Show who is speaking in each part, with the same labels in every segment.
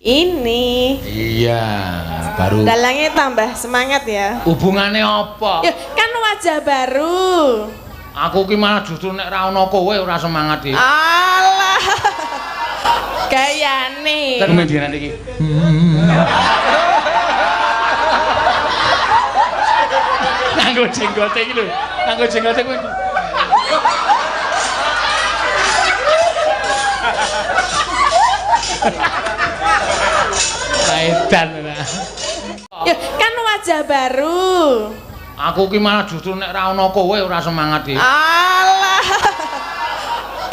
Speaker 1: Ini.
Speaker 2: Iya, baru.
Speaker 1: Dalangnya tambah semangat ya.
Speaker 2: Hubungannya apa?
Speaker 1: Ya, kan wajah baru.
Speaker 2: Aku ki malah justru nek ra ono kowe ora semangat iki.
Speaker 1: Alah. Gayane.
Speaker 2: Komedian iki. Nganggo jenggote iki lho. Nganggo jenggote kuwi. Edan.
Speaker 1: Ya, kan wajah baru.
Speaker 2: Aku ki malah justru nek ra ono kowe ora semangat iki.
Speaker 1: Alah.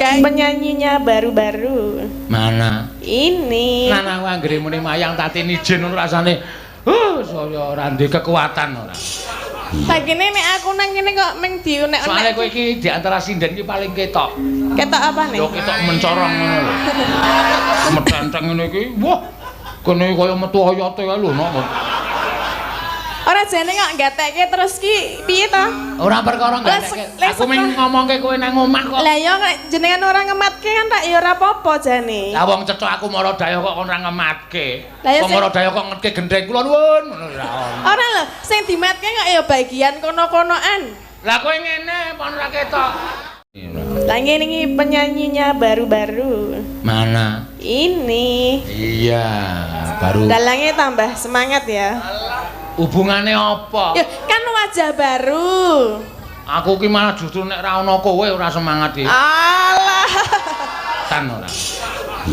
Speaker 1: Kayak penyanyinya baru-baru.
Speaker 2: Mana?
Speaker 1: Ini.
Speaker 2: Nana anggere muni mayang tatini jin ngono rasane. Saya ora ndek kekuatan ora.
Speaker 1: Sakjane nek aku nang kene kok meng diunek-unek.
Speaker 2: Soale kowe iki di antara sinden iki paling ketok.
Speaker 1: Ketok apa nih?
Speaker 2: Yo ketok mencorong ngono lho. Medanteng ngene iki. Wah. Kene kaya metu oyote kae lho, Nok.
Speaker 1: Ora jane kok gatekke terus ki piye to?
Speaker 2: Ora perkara gatekke. Aku mung ngomongke kowe nang omah kok.
Speaker 1: Lah ya jenengan ora ngematke kan tak ya ora apa-apa jane.
Speaker 2: Lah wong cecok aku mara daya kok ora ngematke.
Speaker 1: Lah ya
Speaker 2: Wong mara daya kok ngetke gendeng kula nuwun ngono ora ono.
Speaker 1: Ora lho, sing dimatke kok ya bagian kono-konoan.
Speaker 2: Lah kowe ngene pon ora ketok.
Speaker 1: Lah ngene iki penyanyinya baru-baru.
Speaker 2: Mana?
Speaker 1: Ini.
Speaker 2: Iya, baru.
Speaker 1: Dalangnya tambah semangat ya.
Speaker 2: Hubungannya apa?
Speaker 1: Ya, kan wajah baru.
Speaker 2: Aku ki malah justru nek ra ono kowe ora semangat iki.
Speaker 1: Alah.
Speaker 2: Kan ora.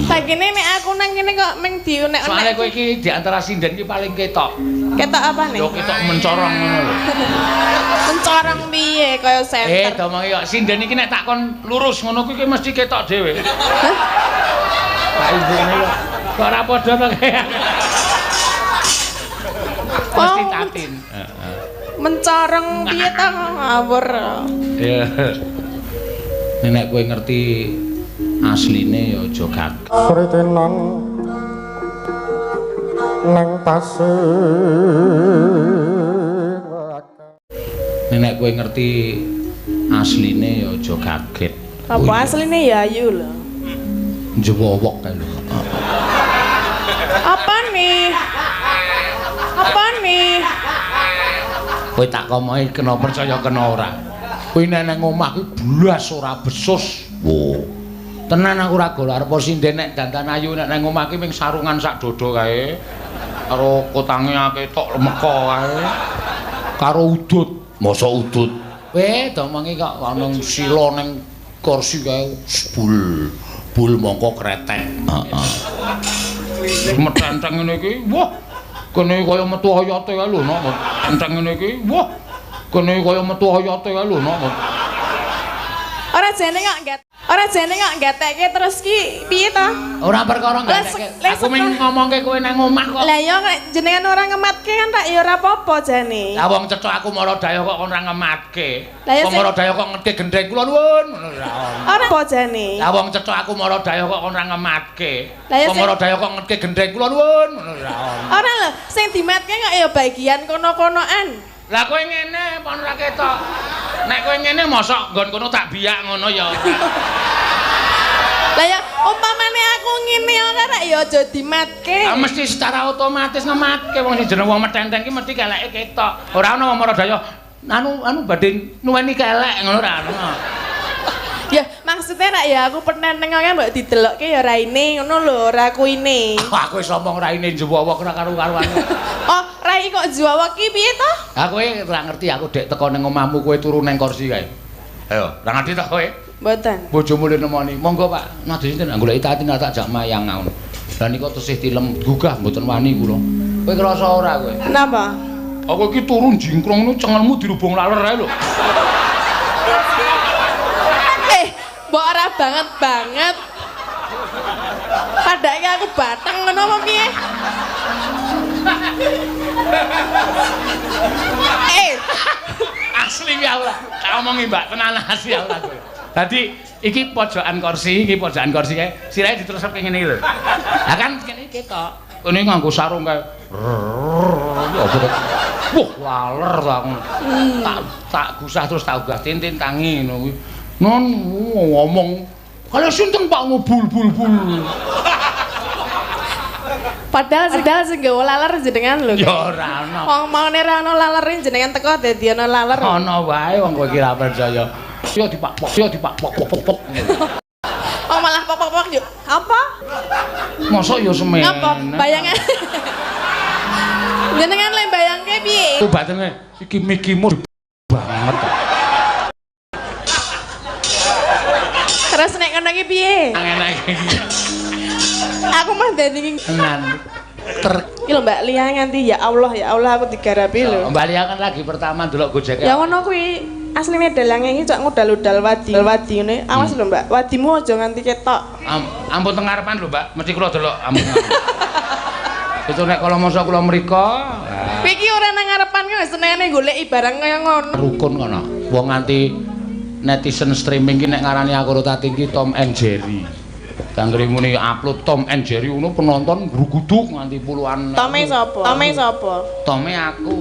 Speaker 1: Sakjane nek aku nang kene kok meng diunek-unek.
Speaker 2: Soale kowe iki di antara sinden iki paling ketok.
Speaker 1: Ketok apa nih?
Speaker 2: Yo ketok mencorong ngono lho.
Speaker 1: Mencorong piye kaya senter.
Speaker 2: Domongi kok sinden iki nek takon lurus ngono kuwi mesti ketok dhewe. Pak ibune kok ora padha to kaya. Mesti tatin.
Speaker 1: Mencorong piye to ngawur.
Speaker 2: Ya. Nek kowe ngerti asline ya aja gagal.
Speaker 3: Kritenan nang tasih
Speaker 2: Nek kowe ngerti asline ya aja kaget.
Speaker 1: Apa asline ya ayu lho.
Speaker 2: Njewowok kae lho.
Speaker 1: Apa nih? Apa nih?
Speaker 2: Kowe tak komohi kena percaya kena ora. Kowe nang omah kuwi blas ora besus. Wo. Tenan aku ora gol arep sinden nek dandan ayu nek nang omah ki ming sarungan sak dodo kae. Karo kotange ketok lemeko kae. Karo udut, masa udut. Kowe domongi kok ana sila ning kursi kae bul mongko kretek. Heeh. Metenteng ngene iki. Wah. Kene kaya metu oyote kae lho, Nok. Enteng ngene iki. Wah. Kene kaya metu oyote kae lho, Nok.
Speaker 1: Ora jane kok gatekke terus ki piye to?
Speaker 2: Ora perkara gatekke. Aku mung ngomongke kowe nang omah kok.
Speaker 1: Lah ya jenengan ora ngematke kan tak ya ora apa-apa jane.
Speaker 2: Lah wong cecok aku mara daya kok ora ngematke.
Speaker 1: Lah ya
Speaker 2: Wong mara daya kok ngetke gendeng kula nuwun ngono ora ono.
Speaker 1: Ora apa jane.
Speaker 2: Lah wong cecok aku mara daya kok ora ngematke.
Speaker 1: Lah ya
Speaker 2: Wong mara daya kok ngetke gendeng kula nuwun ngono ora ono.
Speaker 1: Ora lho, sing dimatke kok ya bagian kono-konoan.
Speaker 2: Lah kowe ngene pon ora ketok. Nek kowe ngene mosok nggon kono tak biyak ngono ya.
Speaker 1: Lah ya umpamane aku ngene ora rek ya aja dimatke.
Speaker 2: Ah mesti secara otomatis ngematke wong sing jeneng wong metenteng ki mesti keleke ketok. Ora ana wong maradaya anu badhe nuweni kelek ngono ora ana.
Speaker 1: Ya maksudnya rek ya aku penenteng kok mbok didelokke ya raine ngono lho, ora kuine.
Speaker 2: Aku wis omong raine njewowok ora karo-karuan.
Speaker 1: Oh, rai kok jawab ki piye to?
Speaker 2: Ha kowe ora ngerti aku dek teko ning omahmu kowe turu ning kursi kae. Ayo, ora ngerti to kowe?
Speaker 1: Mboten.
Speaker 2: Bojomu le nemoni. Monggo Pak, nadhe sinten goleki tatin tak jak mayang ngono. Lah nika tesih tilem gugah mboten wani kula. Kowe krasa ora kowe?
Speaker 1: Kenapa?
Speaker 2: Aku iki turu jingkrong nu cengelmu dirubung laler ae lho.
Speaker 1: Mbok ora banget. Padake aku bateng ngono apa piye?
Speaker 2: Asli ya Allah. Tak omongi Mbak, tenan asli ya Allah kowe. Dadi iki pojokan kursi kae. Sirahe diterusake ngene iki lho. Lah kan kene ketok. Kene nganggo sarung kae. Wah, laler aku. Tak gusah terus tak ugah tintin tangi ngono kuwi. Non ngomong kalau sinten Pak ngobul-bul-bul.
Speaker 1: Padahal sing nggawa laler jenengan lho.
Speaker 2: Ya ora ana.
Speaker 1: Wong maune ra ana lalere jenengan teko dadi ana laler.
Speaker 2: Ana wae wong kowe iki ra percaya. Yo dipok-pok.
Speaker 1: Oh malah pok-pok yo. Apa?
Speaker 2: Mosok yo semen.
Speaker 1: Apa? Bayangan. Jenengan le bayangke piye?
Speaker 2: Ku batene iki mikimu banget.
Speaker 1: Terus nek ngono iki piye?
Speaker 2: Enak iki.
Speaker 1: Aku mah dadi
Speaker 2: Tenan.
Speaker 1: iki lho Mbak Lia nganti ya Allah aku digarapi lho.
Speaker 2: Mbak Lia kan lagi pertama ndelok Gojek.
Speaker 1: Ya ngono kuwi asline dalange iki cok ngudal-udal wadi ngene. Awas lho Mbak, wadimu aja nganti ketok.
Speaker 2: Ampun teng ngarepan lho Mbak, mesti kula delok ampun. Itu nek kala masa kula mriko.
Speaker 1: Kowe iki ora nang ngarepan kok senengane goleki barang kaya ngono.
Speaker 2: Rukun kono. Wong nganti netizen streaming ki nek ngarani aku Rotati ki Tom and Jerry. Kanggere muni upload Tom and Jerry ngono penonton gruguduk nganti puluhan.
Speaker 1: Tome sapa?
Speaker 2: Tome aku.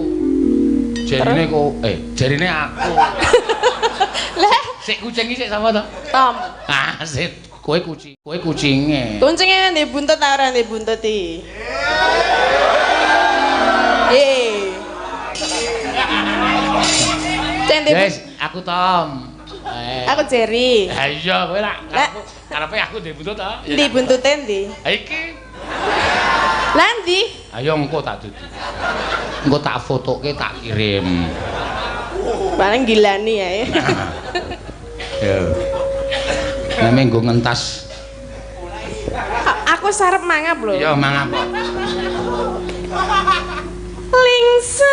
Speaker 2: Jerine kok jerine aku.
Speaker 1: Lah,
Speaker 2: Sik kucing iki sik sapa to?
Speaker 1: Tom.
Speaker 2: Ah, sik kowe kucinge.
Speaker 1: Kucinge ndek buntut ta ora ndek buntuti?
Speaker 2: Guys, aku Tom.
Speaker 1: Aku Jerry.
Speaker 2: Ha iya kowe lak karepe aku ndek buntut to?
Speaker 1: Ndi buntute ndi?
Speaker 2: Ha iki.
Speaker 1: Lah ndi?
Speaker 2: Ayo engko tak dudu. Engko tak fotoke tak kirim.
Speaker 1: Paling gilani ya.
Speaker 2: Ya. Neme nggo ngentas.
Speaker 1: Aku sarep mangap lho.
Speaker 2: Ya mangap.
Speaker 1: Lingsem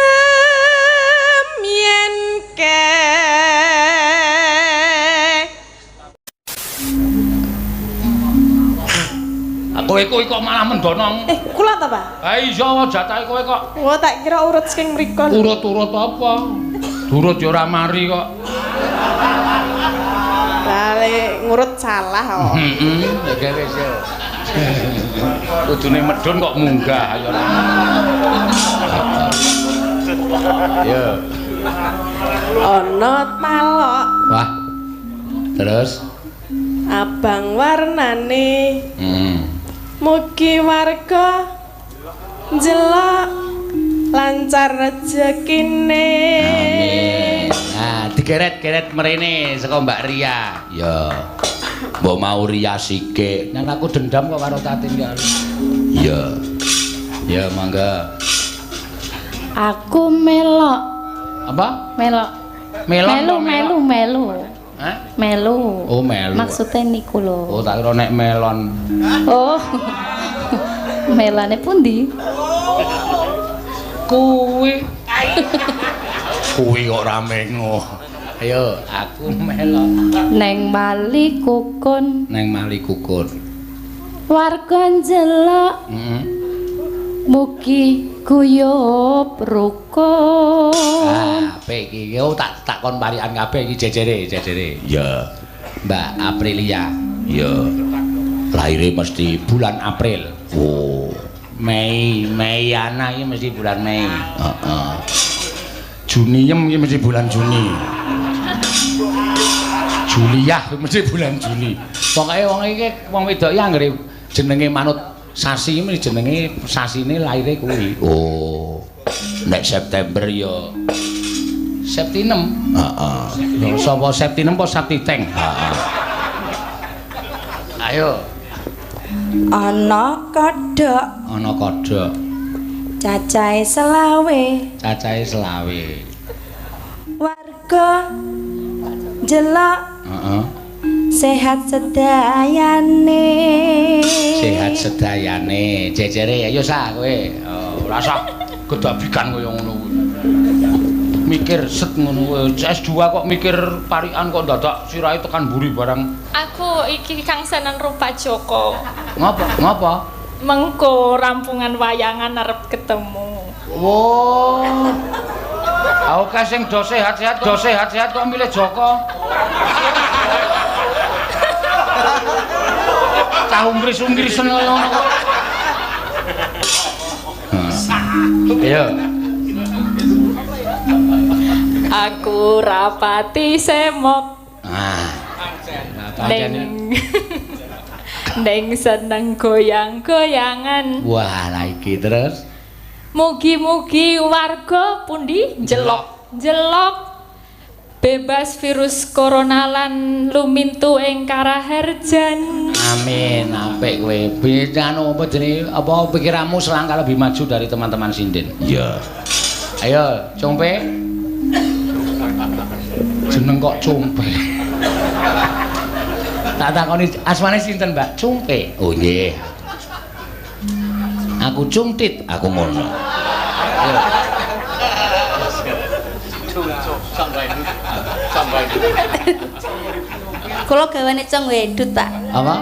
Speaker 1: yen ke
Speaker 2: Kowe kok malah mendonong.
Speaker 1: kula ta, Pak?
Speaker 2: Ha iya jatahe kowe kok.
Speaker 1: Oh, tak kira urut saking mriko.
Speaker 2: Urut-urut apa? Durut ya ora mari kok.
Speaker 1: Bale ngurut salah kok.
Speaker 2: Heeh, ya wis ya. Kudune medun kok munggah ya ora. Ya.
Speaker 1: Ana talok
Speaker 2: Wah. Terus?
Speaker 1: abang warnane. Mugi warga njelok lancar rezekine.
Speaker 2: Amin. Nah, digeret-geret mrene saka Mbak Ria. Ya. Mbok mau Ria sike. Nang aku dendam kok karo Tatin ya. Ya. Ya mangga.
Speaker 4: Aku melok.
Speaker 2: Apa?
Speaker 4: Melok. Melu.
Speaker 2: Hah?
Speaker 4: Melu.
Speaker 2: Oh, melu.
Speaker 4: Maksudnya niku lho.
Speaker 2: Oh, tak kira nek melon.
Speaker 4: Oh. Melane pundi?
Speaker 2: Kuwi. Kuwi kok ora mengo. Ayo, aku melon.
Speaker 4: Neng Mali Kukun.
Speaker 2: Neng Mali Kukun.
Speaker 4: Warga njelok. Mugi guyub rukun.
Speaker 2: Apik iki. Oh, tak kon parikan kabeh iki jejere. Ya. Mbak Aprilia. Ya. Lahire mesti bulan April. Oh. Mei ana iki mesti bulan Mei. Heeh. Juniem iki mesti bulan Juni. Juliah mesti bulan Juli. Pokoke wong iki wong wedok iki anggere jenenge manut sasi mesti jenenge sasine laire kuwi. Oh. Nek September ya Septinem. Heeh. Sapa Septinem apa Saptiteng? Heeh. Ayo.
Speaker 4: Ana kodhok.
Speaker 2: Ana kodhok.
Speaker 4: Cacahe selawe.
Speaker 2: Cacahe selawe.
Speaker 4: Warga njelok.
Speaker 2: Heeh.
Speaker 4: Sehat sedayane.
Speaker 2: Sehat sedayane. Jejere ayo sak kowe. Oh, ora usah gedabikan kaya ngono kuwi. Mikir set ngono kowe. S2 kok mikir parikan kok dadak sirahe tekan mburi barang.
Speaker 5: Aku iki Kang Senen Rupa Joko.
Speaker 2: Ngapa?
Speaker 5: Mengko rampungan wayangan arep ketemu.
Speaker 2: Wow. Aku sing do sehat-sehat kok milih Joko. Cah umbris-umbrisen ngono kok. Ayo.
Speaker 5: Aku rapati semok.
Speaker 2: Ah.
Speaker 5: Neng Neng seneng goyang-goyangan.
Speaker 2: Wah, lah iki terus.
Speaker 5: Mugi-mugi warga pundi jelok bebas virus corona lan lumintu ing karaharjan.
Speaker 2: Amin, apik kowe. Anu apa jenenge apa pikiranmu selangkah lebih maju dari teman-teman sinden? Iya. Ayo, Compe. Jeneng kok Compe. Tak takoni asmane sinten, Mbak? Compe. Oh nggih. Aku Cungtit, aku ngono.
Speaker 4: Kula gawane cong wedut tak.
Speaker 2: Apa?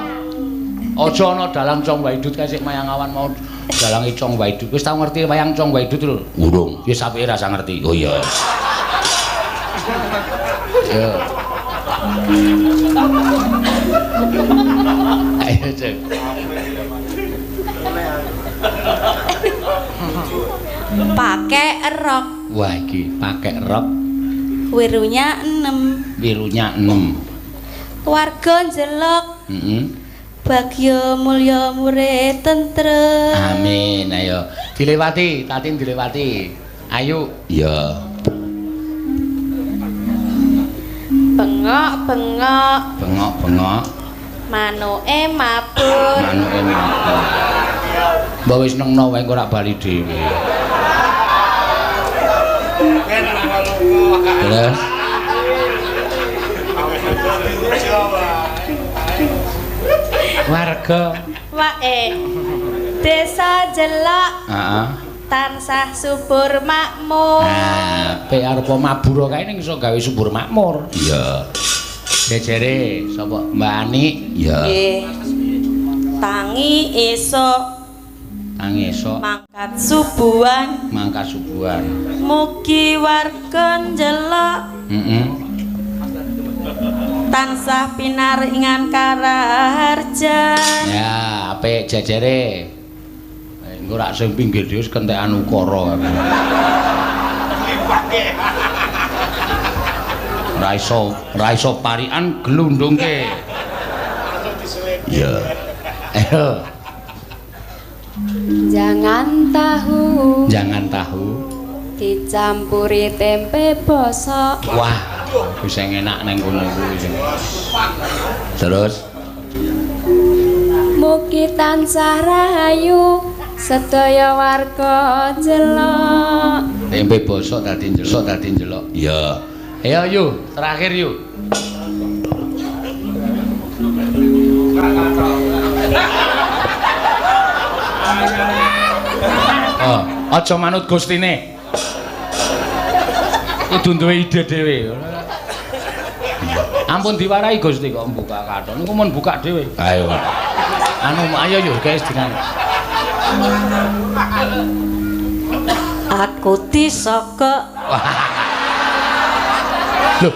Speaker 2: Aja ana dalang Cong Waidut kae sik mayang awan mau dalange Cong Waidut. Wis tau ngerti wayang Cong Waidut lho? Urung. Wis sampe rasa ngerti. Oh iya. Yo. Ayo, Cek.
Speaker 4: Pakai rok.
Speaker 2: Wah iki pakai rok
Speaker 4: Wirunya 6.
Speaker 2: birunya 6.
Speaker 4: Warga njelok.
Speaker 2: Heeh.
Speaker 4: Bagya mulya murid tentrem.
Speaker 2: Amin. Ayo dilewati, Tatin dilewati. Ayo. Iya.
Speaker 4: Bengok-bengok.
Speaker 2: Bengok-bengok.
Speaker 4: Manuke mabur.
Speaker 2: Manuke mabur. Mbak wis nengno wae kok ora bali dhewe. Terus warga
Speaker 4: Wae. Desa jelok
Speaker 2: heeh.
Speaker 4: tansah subur makmur.
Speaker 2: Nah, pe arepa mabur kae ning iso gawe subur makmur. Iya. Jejere sapa Mbak Ani? Iya.
Speaker 4: Nggih. Tangi esuk
Speaker 2: Tangi esuk
Speaker 4: mangkat subuhan.
Speaker 2: mangkat subuhan.
Speaker 4: Mugi warga njelok
Speaker 2: Heeh.
Speaker 4: tansah pinaringan karaharjan.
Speaker 2: Ya, apik jejere. Engko rak sing pinggir dhewe wis kentekan ukara. Ra iso parikan glundungke. Iya. Ayo.
Speaker 4: Jangan tahu
Speaker 2: Jangan tahu.
Speaker 4: dicampuri tempe bosok.
Speaker 2: Wah, wis enak nang kono kuwi. Terus
Speaker 4: Mugi tansah rahayu sedaya warga jelok.
Speaker 2: tempe bosok dadi njelok. Iya. Ayo yuk, terakhir yuk. Oh, aja manut Gustine. Kudu duwe ide dhewe. Ampun diwarai Gusti kok buka kathon. Niku mun buka dhewe. Ayo. Anu ayo yuk guys dengan.
Speaker 4: Aku disogok.
Speaker 2: Lho,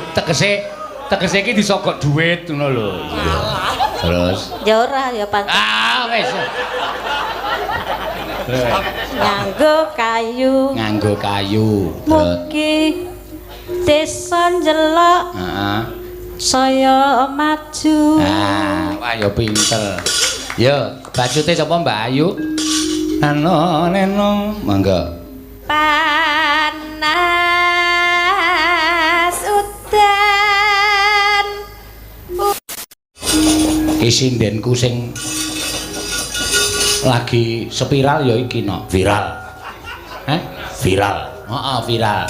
Speaker 2: tegese iki disogok dhuwit ngono lho. Terus
Speaker 4: Ya ora ya pan.
Speaker 2: wis.
Speaker 4: Nganggo kayu.
Speaker 2: Terus
Speaker 4: Mugi desa njelok
Speaker 2: heeh.
Speaker 4: saya maju.
Speaker 2: Wah ya pinter. Yo, bajute sapa Mbak Ayu? Nano neno, monggo.
Speaker 4: Panas udan.
Speaker 2: Ki sindenku sing lagi spiral ya iki no, viral. Viral. Heeh, viral.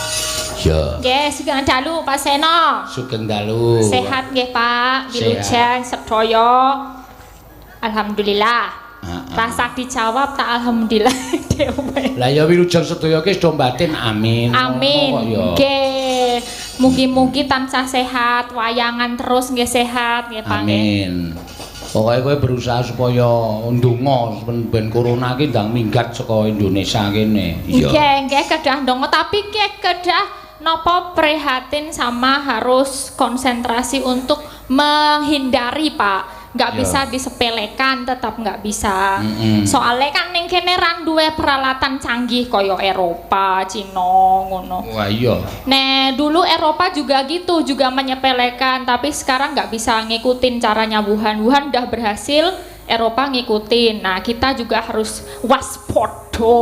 Speaker 2: Ya.
Speaker 5: Nggih, sugeng dalu Pak Seno.
Speaker 2: Sugeng dalu.
Speaker 5: Sehat nggih Pak, wilujeng
Speaker 2: Sehat.
Speaker 5: sedaya. Alhamdulillah.
Speaker 2: Heeh.
Speaker 5: Rasa dijawab tak alhamdulillah dhewe.
Speaker 2: Lah ya wilujeng sedaya ki sedo batin amin.
Speaker 5: Amin.
Speaker 2: Oh, ya.
Speaker 5: Nggih. Mugi-mugi tansah sehat, wayangan terus nggih sehat nggih Pak.
Speaker 2: Amin. Pokoke kowe berusaha supaya ndonga ben corona ki ndang minggat saka Indonesia kene.
Speaker 5: Nggih, nggih kedah ndonga tapi nggih kedah napa prihatin sama harus konsentrasi untuk menghindari Pak. Nggak
Speaker 2: Iya.
Speaker 5: bisa disepelekan, tetap nggak bisa.
Speaker 2: Mm-mm.
Speaker 5: Soalnya kan ning kene ra duwe peralatan canggih kaya Eropa, Cina ngono.
Speaker 2: Wah iya.
Speaker 5: Nah, dulu Eropa juga gitu, juga menyepelekan, tapi sekarang nggak bisa ngikutin caranya Wuhan. Wuhan udah berhasil, Eropa ngikutin. Nah, kita juga harus waspada.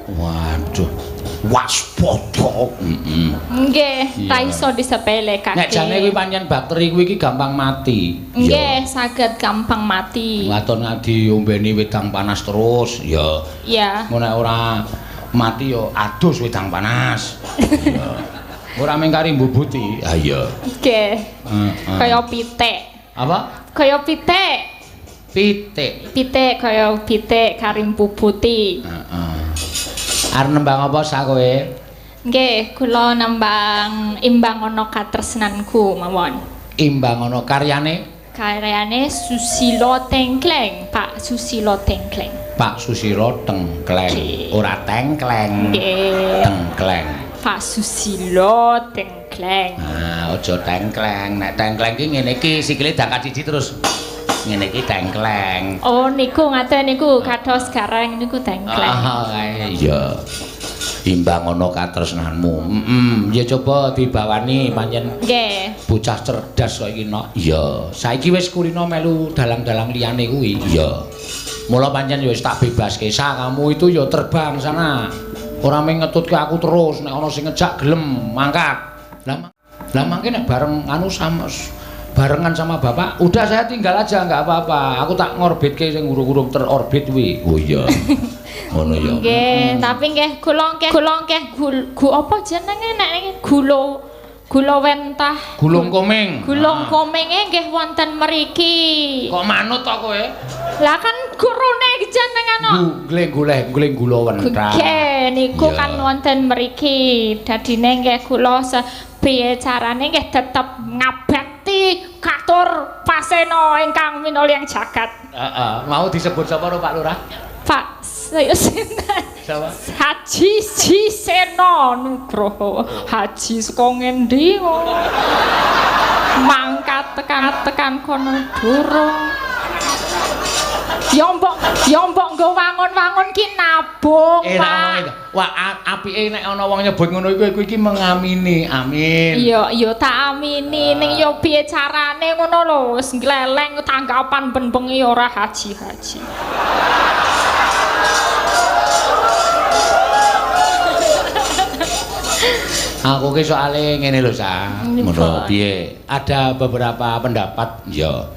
Speaker 2: Waduh. Waspada.
Speaker 5: Nggih, ra iso disepelekake.
Speaker 2: Nek jane kuwi pancen bakteri kuwi iki gampang mati.
Speaker 5: Nggih, saged gampang mati.
Speaker 2: Waton ngadi ombeni wedang panas terus, ya.
Speaker 5: Iya.
Speaker 2: Mun nek ora mati ya adus wedang panas. Ya. Ora mengkari mbubuti. Ha iya.
Speaker 5: Nggih. Kaya pitik.
Speaker 2: Apa?
Speaker 5: Kaya pitik.
Speaker 2: Pitik.
Speaker 5: Pitik kaya pitik kari mbubuti.
Speaker 2: Heeh. Arep nembang apa sak kowe?
Speaker 5: Nggih, kula nembang imbang ana katresnanku mawon.
Speaker 2: Imbang ana karyane
Speaker 5: Karyane Susilo Tengkleng, Pak Susilo Tengkleng.
Speaker 2: Pak Susilo Tengkleng, ora tengkleng.
Speaker 5: Nggih.
Speaker 2: Tengkleng.
Speaker 5: Pak Susilo Tengkleng.
Speaker 2: Ah, aja tengkleng. Nek tengkleng ki ngene iki sikile dangkat siji terus. Ngene iki tengkleng.
Speaker 5: Oh, niku ngaten niku kados gareng niku tengkleng.
Speaker 2: Ah, iya. Imbang ana katresnanmu. Ya coba dibawani pancen.
Speaker 5: Nggih.
Speaker 2: Bocah cerdas kok iki nok. Iya. Saiki wis kulino melu dalang-dalang liyane kuwi. Iya. Mula pancen ya wis tak bebaske. Kamu itu ya terbang sana. Ora mung ngetutke aku terus nek ana sing ngejak gelem mangkat. Lah mangke nek bareng anu sama barengan sama Bapak, udah saya tinggal aja enggak apa-apa. Aku tak ngorbitke sing urung-urung terorbit kuwi. Oh iya. Ngono ya.
Speaker 5: Nggih, tapi nggih kula nggih apa jenenge nek niki gula wentah.
Speaker 2: Gulung komeng.
Speaker 5: Gulung kominge nggih wonten mriki.
Speaker 2: Kok manut to kowe?
Speaker 5: Lah kan gurune jenengan kok.
Speaker 2: Gleng gula wentah.
Speaker 5: Nggih, niku kan wonten mriki. Dadine nggih kula piye carane nggih tetep ngabekti katur pasena ingkang minulya jagat.
Speaker 2: Heeh, mau disebut sapa Pak Lurah?
Speaker 5: Pak saya sinten?
Speaker 2: Sapa?
Speaker 5: Haji Sisena Nugroho. Haji saka ngendi kok? Mangkat tekan kono durung. Ya mbok nggo wangun-wangun ki nabung, Pak.
Speaker 2: Wah, apike nek ana wong nyebut ngono iku iki mengamini. Amin.
Speaker 5: Iya, tak amini. Ning ya piye carane ngono lho, wis gleleng tanggapan ben bengi ora haji-haji.
Speaker 2: Aku ki soalé ngene lho, Sa. Ngono piye? Ada beberapa pendapat ya.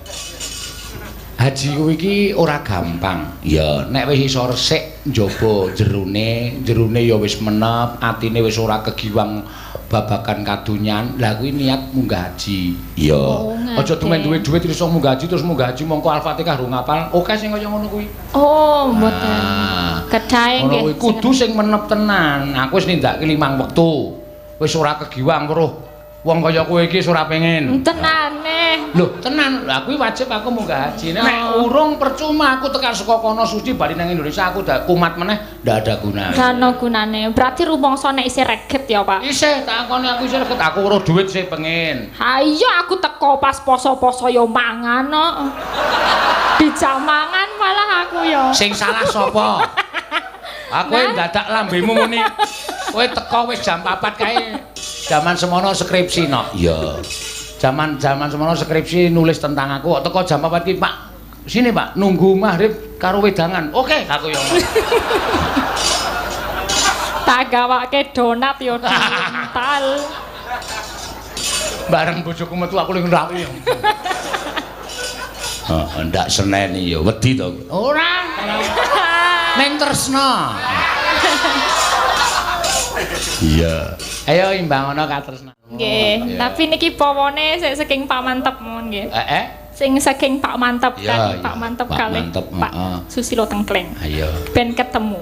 Speaker 2: Haji kuwi iki ora gampang. Ya, nek wis iso resik njaba jerone ya wis menep, atine wis ora kegiwang babagan kadonyan. Lah kuwi niat munggah haji. Ya. Aja temen duwe duit terus munggah haji mongko Al-Fatihah ru ngapal. Oke sing kaya ngono kuwi.
Speaker 5: Oh, mboten. Kedahe nggih.
Speaker 2: Kudu sing menep tenan. Aku wis nindakke 5 wektu. Wis ora kegiwang weruh wong kaya kowe iki ora pengen.
Speaker 5: Tenane.
Speaker 2: Lho, tenan. Lah kuwi wajib aku munggah haji. Nek urung percuma aku tekan saka kono suci bali nang Indonesia aku dak kumat meneh ndak ada gunane.
Speaker 5: Ndak ana gunane. Berarti rumangsa nek isih reget ya, Pak.
Speaker 2: Isih takoni aku isih reget. Aku weruh duit sih pengen.
Speaker 5: Ha iya aku teko pas poso-poso ya mangan kok. Dijak mangan malah aku ya.
Speaker 2: Sing salah sapa? Aku dadak lambemu muni. Kowe teko wis jam 4 kae. Zaman semono skripsi no. Iya. Zaman semono skripsi nulis tentang aku. Kok teko jam 4 ki, Pak. Sini, Pak, nunggu maghrib karo wedangan. Oke, aku yo.
Speaker 5: Tak gawake donat yo diental.
Speaker 2: Bareng bojoku metu aku ning rawi. Heeh, ndak seneni yo, wedi to. Ora. Ning tresna. Iya. Ayo imbang ana katresnan.
Speaker 5: Nggih, tapi niki pawone sik saking Pak Mantep mon nggih. Sing saking Pak Mantep kan, Pak Mantep kalih Pak Susilo Tengkleng.
Speaker 2: Ayo.
Speaker 5: Ben ketemu.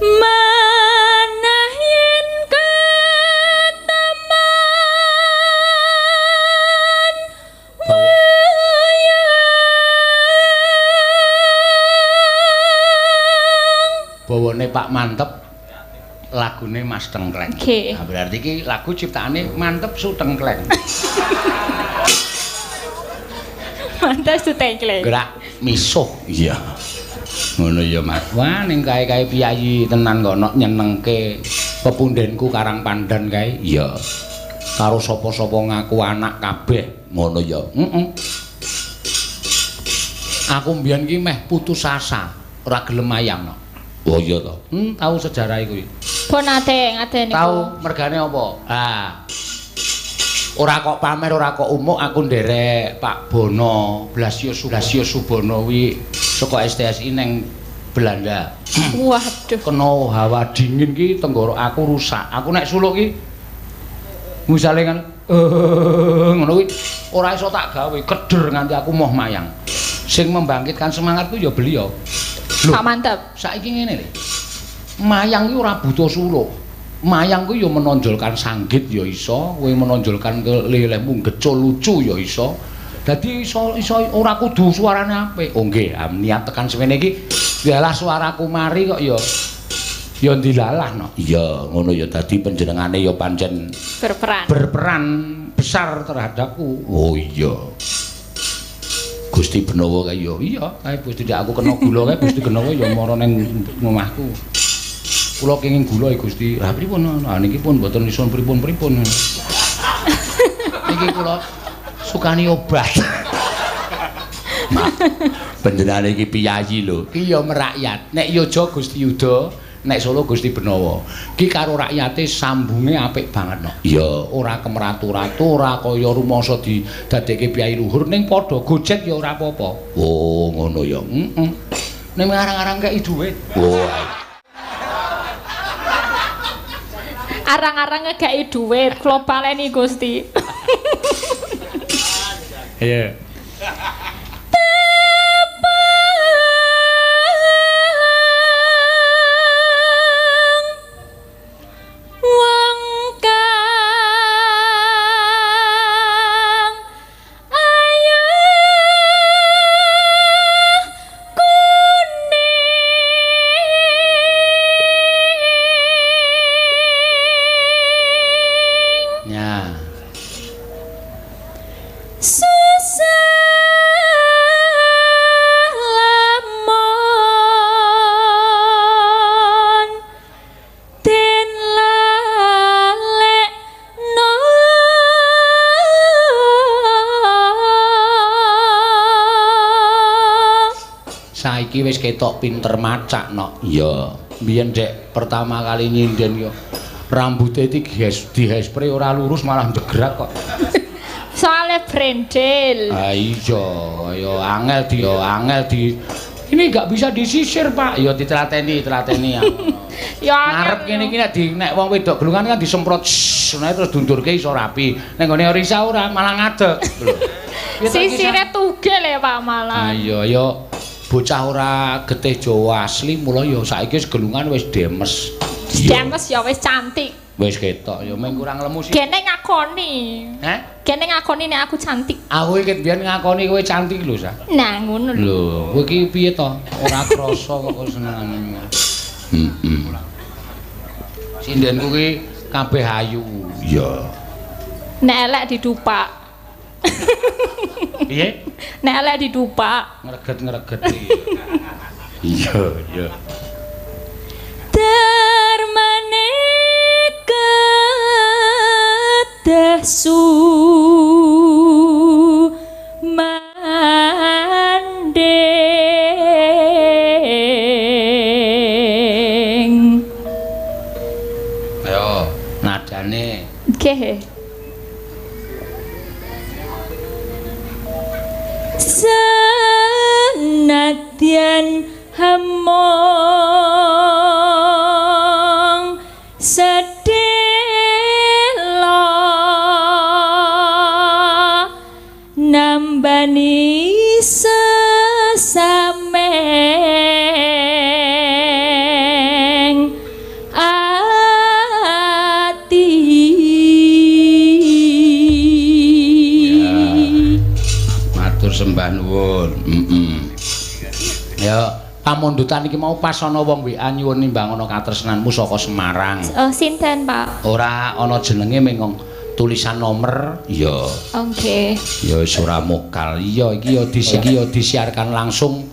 Speaker 5: Manah yen keteman
Speaker 2: bawane Pak Mantep lagune Mas Tengkleng.
Speaker 5: Okay.
Speaker 2: Nah, berarti iki lagu ciptaane Mantep Su Tengkleng.
Speaker 5: Mantep Su Tengkleng.
Speaker 2: Gerak misuh. Iya. Ngono ya, Mas. Wah, ning kae-kae piyayi tenan kok nek nyenengke pepundhenku Karang Pandan kae. Iya. Karo sapa-sapa ngaku anak kabeh. Ngono ya. Aku mbiyen ki meh putus asa, ora gelem mayang no. Oh iya to. Tahu sejarah iku.
Speaker 5: Pun ate ngaten niku.
Speaker 2: Tahu mergane apa? Ora kok pamer, ora kok umuk aku nderek Pak Bono, Blasio Subono kuwi saka STSI neng Belanda.
Speaker 5: Waduh.
Speaker 2: Kena hawa dingin ki tenggorok aku rusak. Aku nek suluk ki misale kan ngono kuwi ora iso tak gawe, keder nganti aku moh mayang. Sing membangkitkan semangatku ya beliau.
Speaker 5: Pak mantep.
Speaker 2: Saiki ngene lho. Mayang kuwi ora butuh suluk. Mayang kuwi ya menonjolkan sanggit ya iso, kowe menonjolkan kelelehmu gecul lucu ya iso. Dadi iso ora kudu suarane apik. Oh nggih, niat tekan semene iki dalah suaraku mari kok ya dilalah no. Iya, ngono ya dadi panjenengane ya pancen berperan besar terhadapku. Oh iya. Gusti Benowo kae ya iya, kae Gusti aku kena gula kae Gusti Benowo ya mara ning omahku. Kula kenging gula Gusti. Lah pripun? Nah niki pun mboten iso pripun-pripun. Niki kula sukani obat. Panjenengane iki piyayi lho. Ki ya merakyat. Nek Yojo Gusti Yuda, nek Solo Gusti Benowo. Ki karo rakyate sambunge apik banget no. Iya, ora kemratu-ratu, ora kaya rumangsa didadekke piyai luhur ning padha gojek ya ora apa-apa. Oh, ngono ya. Ning arang-arang kei dhuwit. Oh.
Speaker 5: Arang-arang ngegeki dhuwit, kula baleni Gusti.
Speaker 2: Iya. Saiki wis ketok pinter macak no. Iya. Biyen dek pertama kali nyinden yo rambute iki dihespray ora lurus malah ndegrak kok.
Speaker 5: Soale brendel.
Speaker 2: Ah iya, ya angel di ini enggak bisa disisir, Pak. Ya ditrateni ya.
Speaker 5: Ya
Speaker 2: ngarep kene iki nek wong wedok glungan kan disemprot terus dundurke iso rapi. Nek nggone Risa ora malah ngadeg.
Speaker 5: Sisire tugel ya Pak malah.
Speaker 2: Ah iya ya bocah ora getih Jawa asli mula ya saiki wis gelungan wis demes.
Speaker 5: Demes ya wis cantik.
Speaker 2: Wis ketok ya mung kurang lemu sih.
Speaker 5: Kene ngakoni.
Speaker 2: Heh?
Speaker 5: Kene ngakoni nek aku cantik.
Speaker 2: Aku iki biyen ngakoni kowe cantik lho, Sa.
Speaker 5: Nah, ngono lho.
Speaker 2: Lho, kowe iki piye to? Ora krasa kok senengane. Sindenku ki kabeh ayu. Iya.
Speaker 5: Nek elek didupak.
Speaker 2: Piye?
Speaker 5: Nek elek didupak.
Speaker 2: Ngreget iya iya
Speaker 5: Darmane kedasu mandeng
Speaker 2: ayo nadane
Speaker 5: nggih senadyan hamong sedelo nambani sesameng ati
Speaker 2: matur sembah nuwun ya pamundutan iki mau pas ana wong WA nyuwun nimbang ana katresnanmu saka Semarang.
Speaker 5: Oh, sinten, Pak?
Speaker 2: Ora ana jenenge mengko tulisan nomor. Iya.
Speaker 5: Oke.
Speaker 2: Ya wis ora mokal. Iya iki ya disiarkan langsung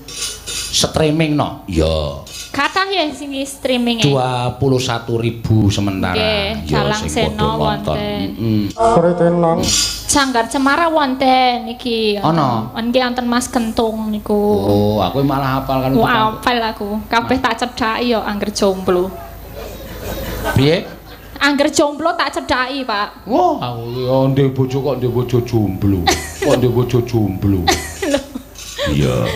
Speaker 2: streaming no. Iya.
Speaker 5: Kathah ya sing streaming
Speaker 2: 21.000 sementara.
Speaker 5: Nggih,
Speaker 2: Ya,
Speaker 5: Dalang
Speaker 2: sing
Speaker 5: Sena
Speaker 2: padha nonton.
Speaker 5: wonten.
Speaker 3: Sritenan
Speaker 5: Sanggar Cemara wonten iki.
Speaker 2: Ana?
Speaker 5: Nggih wonten Mas Gentung niku.
Speaker 2: Oh, aku malah hafal kan.
Speaker 5: Apal aku. Kabeh tak cedhaki ya angger jomblo.
Speaker 2: Piye?
Speaker 5: Angger jomblo tak cedhaki, Pak.
Speaker 2: Wah, aku ya ndek bojo kok ndek bojo jomblo. Kok ndek bojo jomblo. Iya.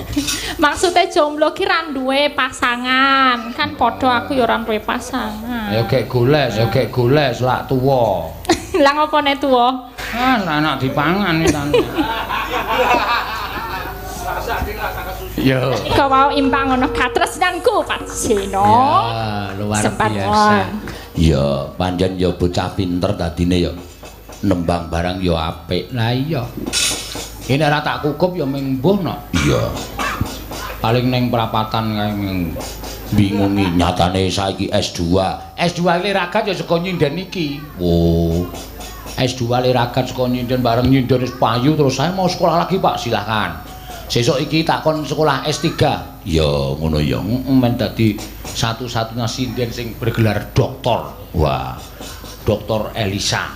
Speaker 5: Maksudnya jomblo ki ra duwe pasangan. Kan padha aku ya ora duwe pasangan.
Speaker 2: Ya gek goles lak tuwa.
Speaker 5: Lah ngopone tuwa?
Speaker 2: Ah, anak dipangan iki tante. Yo.
Speaker 5: Kau mau imbang ngono katresnanku Pak Seno.
Speaker 2: Ya, luar
Speaker 5: Sempat
Speaker 2: biasa.
Speaker 5: won.
Speaker 2: Ya, pancen ya bocah pinter dadine ya. Nembang barang ya apik. Lah iya. Ini ora tak kukup ya ming mbuh no. Iya. Paling ning perapatan kae ming bingungi nyatane saiki S2. S2 liragat ya saka nyinden iki. Oh. S2 liragat saka nyinden bareng nyinden wis payu terus saya mau sekolah lagi Pak, silakan. Sesuk iki tak kon sekolah S3. Ya ngono ya. Men dadi satu-satunya sinden sing bergelar doktor. Wah. Doktor Elisa.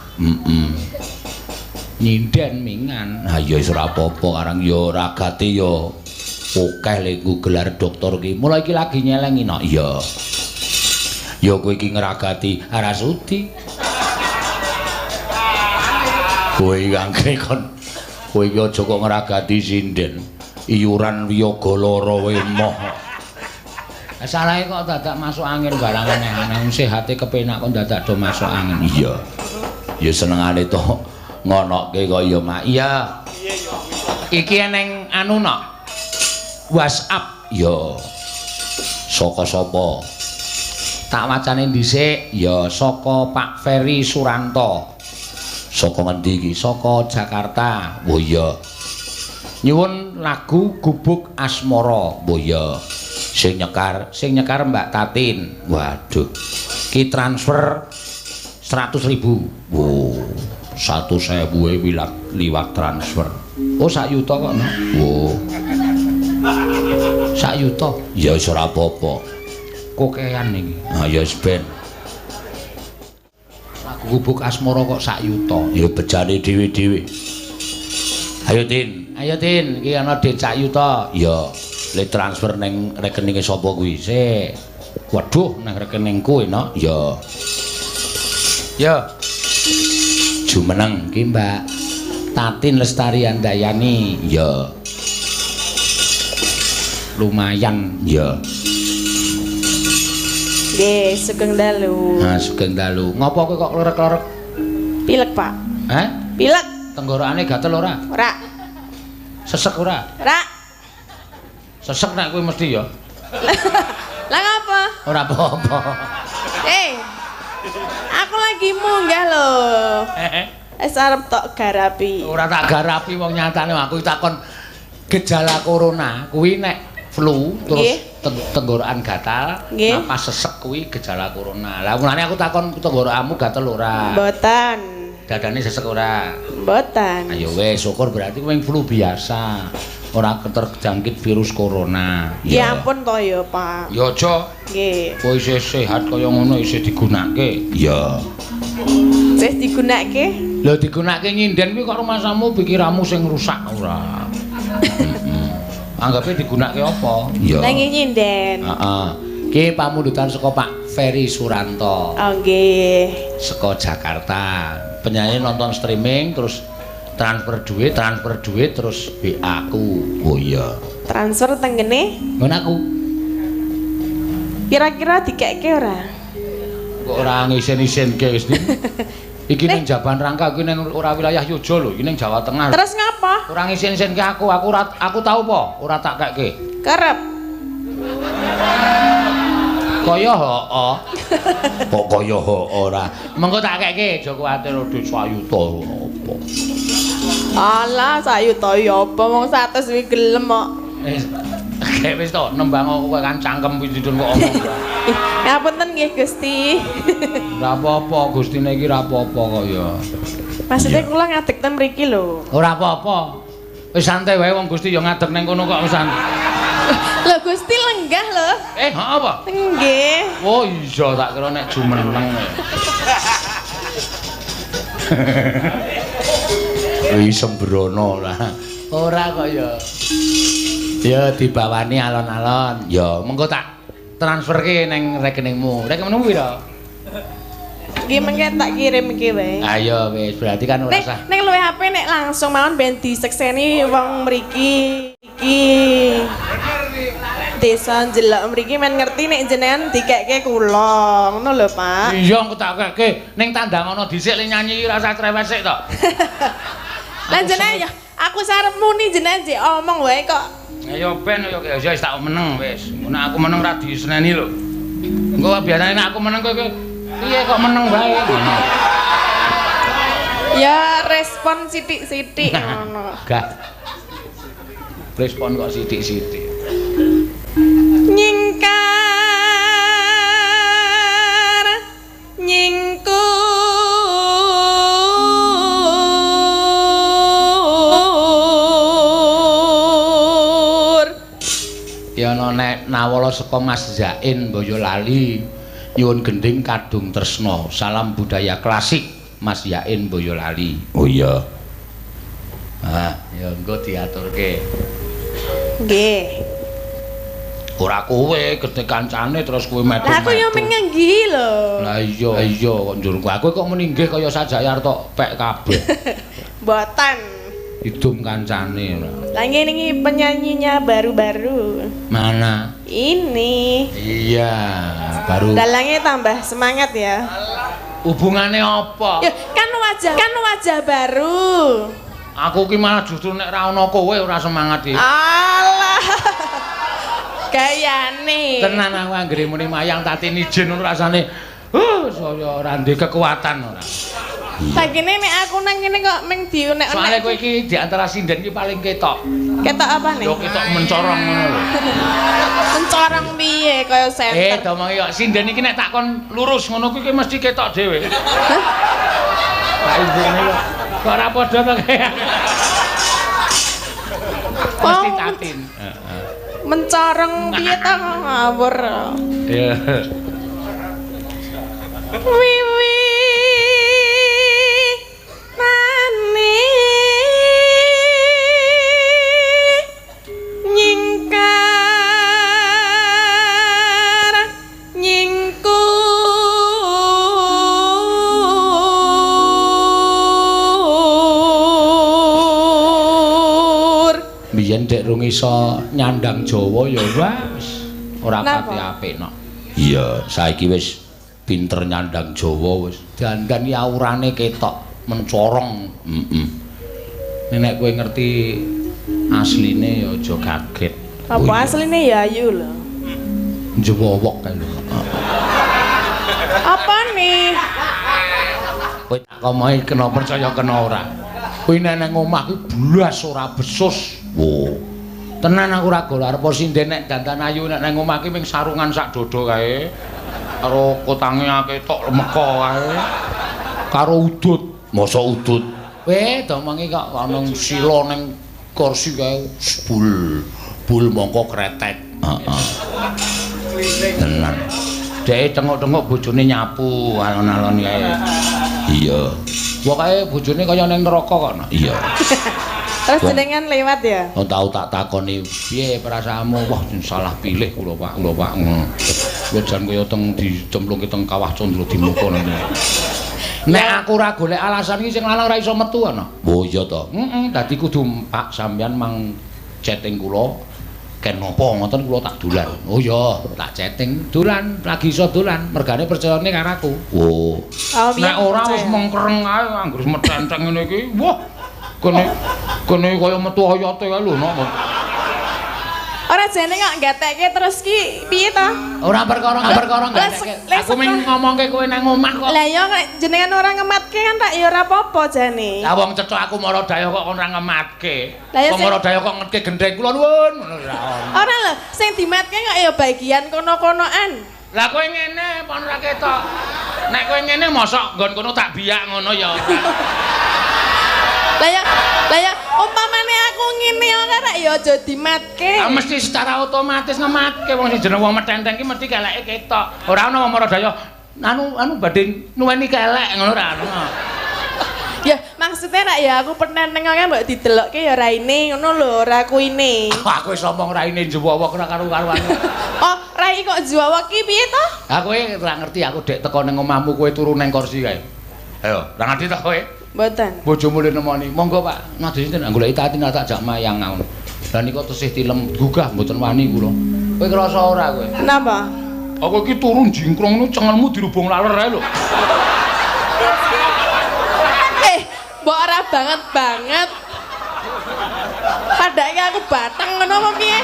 Speaker 2: Nyinden mingan. Ha ya wis ora apa-apa karang ya ragate ya akeh lek gelar doktor ki. Mulai iki lagi nyelengi no. Iya. Ya kowe iki ngragati Arasudi. Kowe ngangge kon kowe iki aja kok ngragati sinden. Iuran wiyaga lara wemoh. Salahe kok dadak masuk angin barang aneh-aneh. Sehate kepenak kok dadak do masuk angin. Iya. Ya senengane to ngonoke kok ya Mak. Iya. Iki eneng anu nok. WhatsApp ya. Saka sapa? Tak wacane dhisik ya saka Pak Ferry Suranto. Saka ngendi iki? Saka Jakarta. Oh iya. Nyuwun lagu Gubuk Asmara. Oh iya. Sing nyekar Mbak Tatin. Waduh. Ki transfer 100.000. Wow. 100.000 liwat transfer. Oh sak yuta kok no. Wow. Sak yuta. Ya wis ora apa-apa. Kokean iki. Ha ya wis ben. Lagu Gubuk Asmara kok sak yuta. Ya bejane dhewe-dhewe. Ayo Tin, iki ana dit sak yuta. Ya. Le transfer neng rekeninge sapa kuwi? Sik. Waduh, nang rekeningku enak. Ya. Ya. Jumeneng ki Mbak Tatin Lestari Andayani. Ya. Lumayan. Ya.
Speaker 1: Nggih, sugeng dalu.
Speaker 2: Nah, sugeng dalu. Ngopo kowe kok lorek-lorek?
Speaker 1: Pilek, Pak.
Speaker 2: Hah?
Speaker 1: Pilek.
Speaker 2: Tenggorokane gatel ora?
Speaker 1: Ora.
Speaker 2: Sesek ora?
Speaker 1: Ora.
Speaker 2: Sesek nek kowe mesti ya.
Speaker 1: Lah ngapa?
Speaker 2: Ora apa-apa.
Speaker 1: Aku lagi munggah lho. Wis arep tok garapi.
Speaker 2: Ora tak garapi wong nyatane aku takon gejala corona kuwi nek flu terus tenggorokan gatal, napas sesek kuwi gejala corona. Lah mulane aku takon tenggorokanmu gatel ora?
Speaker 1: Mboten.
Speaker 2: Dadane sesek ora?
Speaker 1: Mboten.
Speaker 2: Ayo wis syukur berarti kowe flu biasa. Ora terjangkit virus corona.
Speaker 1: Ya ampun to ya, Pak.
Speaker 2: Ya aja.
Speaker 1: Nggih.
Speaker 2: Kowe isih sehat kaya ngono isih digunakake. Iya.
Speaker 1: Wis digunakake?
Speaker 2: Lha digunakake nyinden kuwi kok rumasamu pikiranmu sing rusak ora. Anggape digunakake apa? Iya.
Speaker 1: Nang nyinden.
Speaker 2: Heeh. Ki pamundutan saka Pak Ferry Suranto.
Speaker 1: Oh nggih.
Speaker 2: Saka Jakarta. Penyanyi nonton streaming terus transfer duit terus BA ku. Oh iya.
Speaker 1: Transfer teng kene?
Speaker 2: Ngono aku.
Speaker 1: Kira-kira dikeke ora?
Speaker 2: Kok ora ngisen-isenke wis iki. Iki ning Jaban Rangka iki ning ora wilayah Yojo lho, iki ning Jawa Tengah.
Speaker 1: Terus ngapa?
Speaker 2: Ora ngisen-isenke aku tau apa? Ora tak keke.
Speaker 1: Kerep.
Speaker 2: Kaya hoo. Kok kaya hoo ora. Mengko tak keke aja kuwatir dhuwit sayuta apa.
Speaker 1: Alah, sayuta ya apa wong 100 kuwi gelem kok.
Speaker 2: Wis to nembang kowe kan cangkem pindhun kok omong.
Speaker 1: Ngapunten nggih Gusti.
Speaker 2: Ora apa-apa, Gustine iki ora apa-apa kok ya.
Speaker 1: Maksudnya kula ngadeg ten mriki lho.
Speaker 2: Ora apa-apa. Wis santai wae wong Gusti ya ngadeg ning kono kok wis santai.
Speaker 1: Lho Gusti lenggah lho.
Speaker 2: Apa?
Speaker 1: Nggih.
Speaker 2: Oh iya tak kira nek jumeneng. Wis sembrono lah. Ora kok ya. Ya dibawani alon-alon. Ya mengko tak transferke ning rekeningmu. Rekeningmu piro?
Speaker 1: Iki mengke tak kirim iki wae.
Speaker 2: Ayo wis berarti kan ora usah.
Speaker 1: Nek luwe HP nek langsung mawon ben disekseni wong mriki. Iki. Desa njelok mriki men ngerti nek jenengan dikekke kula. Ngono lho, Pak.
Speaker 2: Iya engko tak kekke ning tandang ana dhisik le nyanyi rasa cerewet sik to.
Speaker 1: Lah jenengan ya aku sarepmu ni jenengan jek omong wae kok.
Speaker 2: Ayo ben yo wis tak meneng wis. Nek aku meneng ra diseneni lho. Engko biasane nek aku meneng kowe piye kok meneng wae ngono.
Speaker 1: Ya respon sithik-sithik ngono.
Speaker 2: Gak. Respon kok sithik-sithik.
Speaker 1: Nyingkar nyingkur
Speaker 2: Ya ana nek nawala saka Mas Zain Boyolali nyuwun gending kadung tresna salam budaya klasik Mas Yain Boyolali. Oh iya. Ah, ya engko diaturke.
Speaker 1: nggih.
Speaker 2: Ora kowe gedhe kancane terus kowe metu.
Speaker 1: Lah aku yo mengenggi lho.
Speaker 2: Lah iya kok njurku. Aku kok meninggih kaya Sajayar tok pek kabeh.
Speaker 1: Mboten.
Speaker 2: Hidung kancane.
Speaker 1: Lah ngene penyanyinya baru-baru.
Speaker 2: Mana?
Speaker 1: Ini.
Speaker 2: Iya, baru.
Speaker 1: Dalangnya tambah semangat ya.
Speaker 2: Hubungane apa?
Speaker 1: Ya, kan wajah baru.
Speaker 2: Aku ki malah justru nek ra ana kowe ora semangat iki.
Speaker 1: Alah. Gayane.
Speaker 2: Tenan aku anggere muni mayang tatini jin ngono rasane. Saya ora ndek kekuatan ora.
Speaker 1: Sakine nek aku nang kene kok meng diunek.
Speaker 2: Soale kowe iki di antara sinden iki paling ketok.
Speaker 1: Ketok apa nih?
Speaker 2: Yo ketok mencorong ngono lho.
Speaker 1: Mencorong piye kaya senter.
Speaker 2: Domong yo sinden iki nek takon lurus ngono kuwi mesti ketok dhewe. Hah? Lah ibune lho. Kok ora padha to kaya. Mesti tatin. Heeh.
Speaker 1: Mencorong piye ta ngawur.
Speaker 2: Iya.
Speaker 1: Wiwi mani nyingkar nyingkur.
Speaker 2: Biyen dek rung iso nyandang Jawa ya wis ora pati apik nok. Iya, saiki wis pinter nyandang Jawa wis. Dandan ya aurane ketok mencorong. Nek kowe ngerti asline ya aja kaget.
Speaker 1: Apa asline ya ayu lho.
Speaker 2: Njewowok kae lho.
Speaker 1: Apa nih?
Speaker 2: Kowe tak komohi kena percaya kena ora. Kowe nek nang omah kuwi blas ora besus. Wo. Tenan aku ora gol arep sinden nek dandan ayu nek nang omah ki ming sarungan sak dodo kae. Karo kotange ketok lemeka kae. Karo udut, mosok udut. Domongi kok ana sila ning kursi kae bul mongko kretek. Heeh. Tenan. Dhek tengok-tengok bojone nyapu alon-alon kae. Iya. Pokoke bojone kaya ning neraka kok. Iya.
Speaker 1: Terus jenengan lewat ya?
Speaker 2: Oh tau tak takoni, piye perasaanmu? Wah, salah pilih kula Pak. Kuwi jan kaya teng dicemplungke teng kawah Candra Dimuka nanti. Nek aku ora golek alasan iki sing lanang ora iso metu ana. Oh iya to. Dadi kudu Pak sampean mang chatting kula. Ken napa ngoten kula tak dolan. Oh iya, tak chatting dolan, lagi iso dolan. Mergane percayane karo aku. Oh. Nek ora wis mengkereng ae anggere metenteng ngene iki. Wah. Kene kaya metu oyate kae lho nok.
Speaker 1: Ora jane kok gatekke terus ki piye to?
Speaker 2: Ora perkara gatekke. Aku mung ngomongke kowe nang omah kok.
Speaker 1: Lah ya nek jenengan ora ngematke kan tak ya ora apa-apa jane.
Speaker 2: Lah wong cecok aku mara daya kok ora ngematke. Wong mara daya kok ngetke gendeng kula nuwun ngono ora ono.
Speaker 1: Ora lho, sing dimatke kok ya bagian kono-konoan.
Speaker 2: Lah kowe ngene pon ora ketok. Nek kowe ngene mosok nggon kono tak biyak ngono ya.
Speaker 1: Lah ya Umpamane aku ngene ora ya aja dimatke.
Speaker 2: Ah mesti secara otomatis ngematke wong sing jeneng wong metenteng ki mesti keleke ketok. Ora ana wong Maradaya anu badhe nuweni kelek ngono ora ana.
Speaker 1: Ya maksudnya rak ya aku penenteng kok mbok didelokke ya raine ngono lho, ora kuine.
Speaker 2: Aku wis omong raine njewok ora karo-karuan.
Speaker 1: Oh, rai kok njewok ki piye to?
Speaker 2: Ha kowe ora ngerti aku dek teko ning omahmu kowe turu ning kursi kae. Ayo, ora ngerti to kowe?
Speaker 1: Mboten.
Speaker 2: Bojomu le nemoni. Monggo Pak, nadhe sinten goleki tatin tak jak mayang ngono. Lah niku tesih tilem gugah mboten wani kula. Kowe krasa ora kowe?
Speaker 1: Kenapa?
Speaker 2: Aku iki turun jingkrong ngono cengelmu dirubung laler ae lho.
Speaker 1: Mbok ora banget. Padahal aku batang ngono apa piye?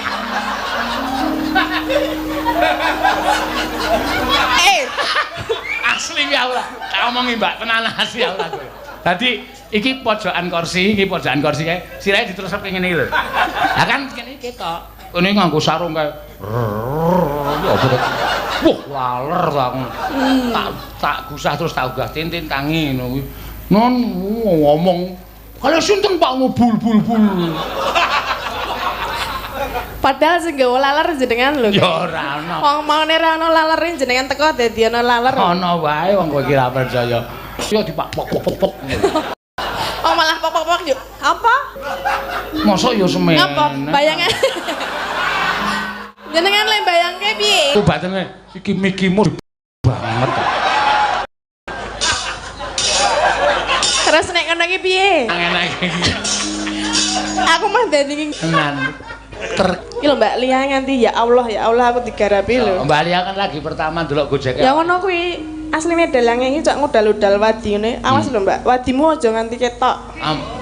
Speaker 2: Asli ya ora. Tak omongi Mbak tenan asli ya ora kowe. Dadi iki pojokan kursi kae. Sirahe diterusake ngene iki lho. Lah kan kene ketok. Kene nganggo sarung kae. Wah, laler to aku. Tak gusah terus tak unggah tintin tangi ngono kuwi. Non ngomong kalau sinten Pak bul.
Speaker 1: Padahal sing gawe laler jenengan lho.
Speaker 2: Ya ora ana.
Speaker 1: Wong maune ra ana lalere jenengan teko dadi ana laler.
Speaker 2: Ana wae wong kowe iki ra percaya. Ya dipak-pok.
Speaker 1: Oh malah pok-pok yo. Apa?
Speaker 2: Mosok ya semen.
Speaker 1: Apa? Bayangan. Jenengan le bayangke piye?
Speaker 2: Ku batene iki mikimu banget.
Speaker 1: Terus nek ngono iki piye?
Speaker 2: Enak iki.
Speaker 1: Aku mah dadi
Speaker 2: Tenan.
Speaker 1: iki lho Mbak Lia nganti ya Allah aku digarapi lho.
Speaker 2: Mbak Lia kan lagi pertama ndelok Gojek.
Speaker 1: Ya ngono kuwi asline dalange iki cok ngudal-udal wadi ngene. Awas lho Mbak, wadimu aja nganti ketok.